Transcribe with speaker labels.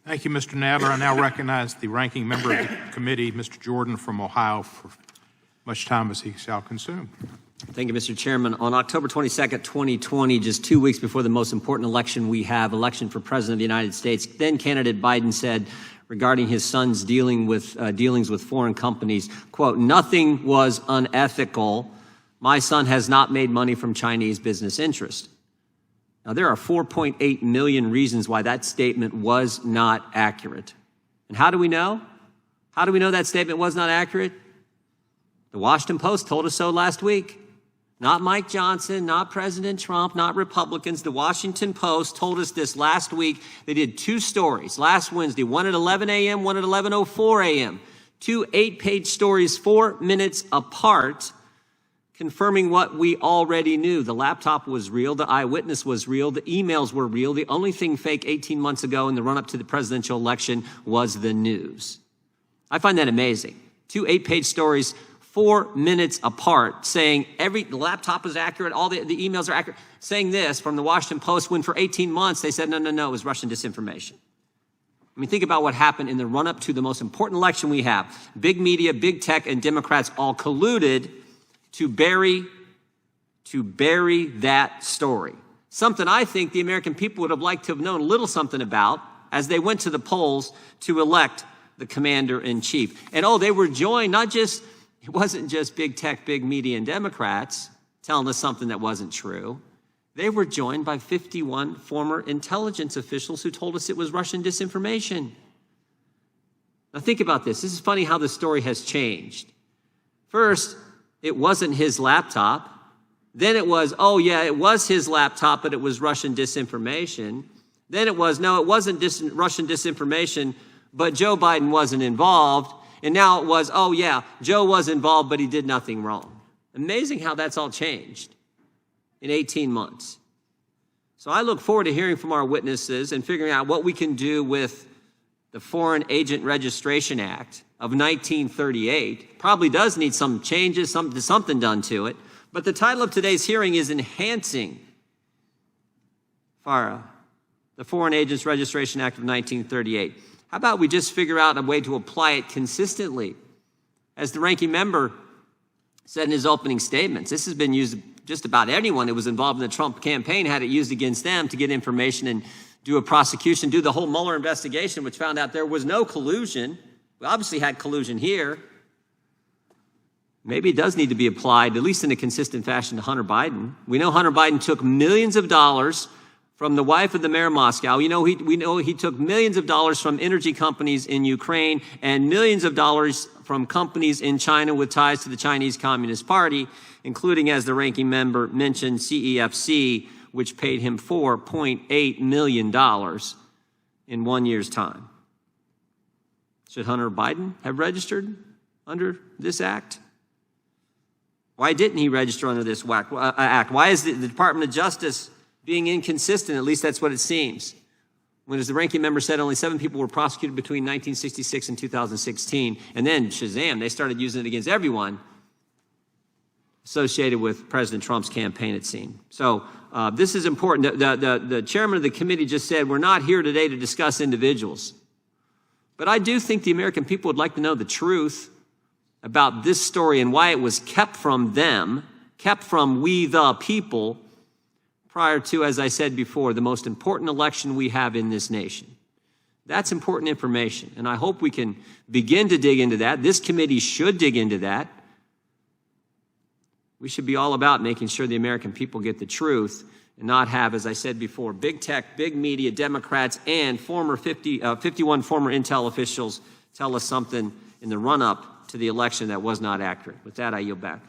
Speaker 1: Thank you, Mr. Nadler. I now recognize the ranking member of the committee, Mr. Jordan from Ohio, for much time as he shall consume.
Speaker 2: Thank you, Mr. Chairman. On October 22nd, 2020, just 2 weeks before the most important election we have, election for President of the United States, then candidate Biden said regarding his son's dealings with foreign companies, quote, "Nothing was unethical. My son has not made money from Chinese business interests." Now, there are 4.8 million reasons why that statement was not accurate. And how do we know? How do we know that statement was not accurate? The Washington Post told us so last week. Not Mike Johnson, not President Trump, not Republicans. The Washington Post told us this last week. They did 2 stories last Wednesday, one at 11 a.m., one at 11:04 a.m. 2 8-page stories, 4 minutes apart, confirming what we already knew. The laptop was real. The eyewitness was real. The emails were real. The only thing fake 18 months ago in the run-up to the presidential election was the news. I find that amazing. 2 8-page stories, 4 minutes apart, saying the laptop is accurate, all the emails are accurate, saying this from the Washington Post when for 18 months they said, no, it was Russian disinformation. I mean, think about what happened in the run-up to the most important election we have. Big media, big tech, and Democrats all colluded to bury that story. Something I think the American people would have liked to have known a little something about as they went to the polls to elect the commander-in-chief. And they were joined it wasn't just big tech, big media, and Democrats telling us something that wasn't true. They were joined by 51 former intelligence officials who told us it was Russian disinformation. Now think about this. This is funny how the story has changed. First, it wasn't his laptop. Then it was, it was his laptop, but it was Russian disinformation. Then it was, no, it wasn't Russian disinformation, but Joe Biden wasn't involved. And now it was, Joe was involved, but he did nothing wrong. Amazing how that's all changed in 18 months. So I look forward to hearing from our witnesses and figuring out what we can do with the Foreign Agent Registration Act of 1938. Probably does need some changes, something done to it. But the title of today's hearing is Enhancing FARA, the Foreign Agents Registration Act of 1938. How about we just figure out a way to apply it consistently? As the ranking member said in his opening statements, this has been used just about anyone who was involved in the Trump campaign had it used against them to get information and do a prosecution, do the whole Mueller investigation, which found out there was no collusion. We obviously had collusion here. Maybe it does need to be applied, at least in a consistent fashion, to Hunter Biden. We know Hunter Biden took millions of dollars from the wife of the mayor of Moscow. We know he took millions of dollars from energy companies in Ukraine and millions of dollars from companies in China with ties to the Chinese Communist Party, including, as the ranking member mentioned, CEFC, which paid him $4.8 million in 1 year's time. Should Hunter Biden have registered under this act? Why didn't he register under this act? Why is the Department of Justice being inconsistent? At least that's what it seems. When, as the ranking member said, only 7 people were prosecuted between 1966 and 2016, and then, shazam, they started using it against everyone associated with President Trump's campaign, it seemed. So this is important. The chairman of the committee just said, we're not here today to discuss individuals. But I do think the American people would like to know the truth about this story and why it was kept from them, kept from we the people, prior to, as I said before, the most important election we have in this nation. That's important information, and I hope we can begin to dig into that. This committee should dig into that. We should be all about making sure the American people get the truth and not have, as I said before, big tech, big media, Democrats, and 51 former intel officials tell us something in the run-up to the election that was not accurate. With that, I yield back.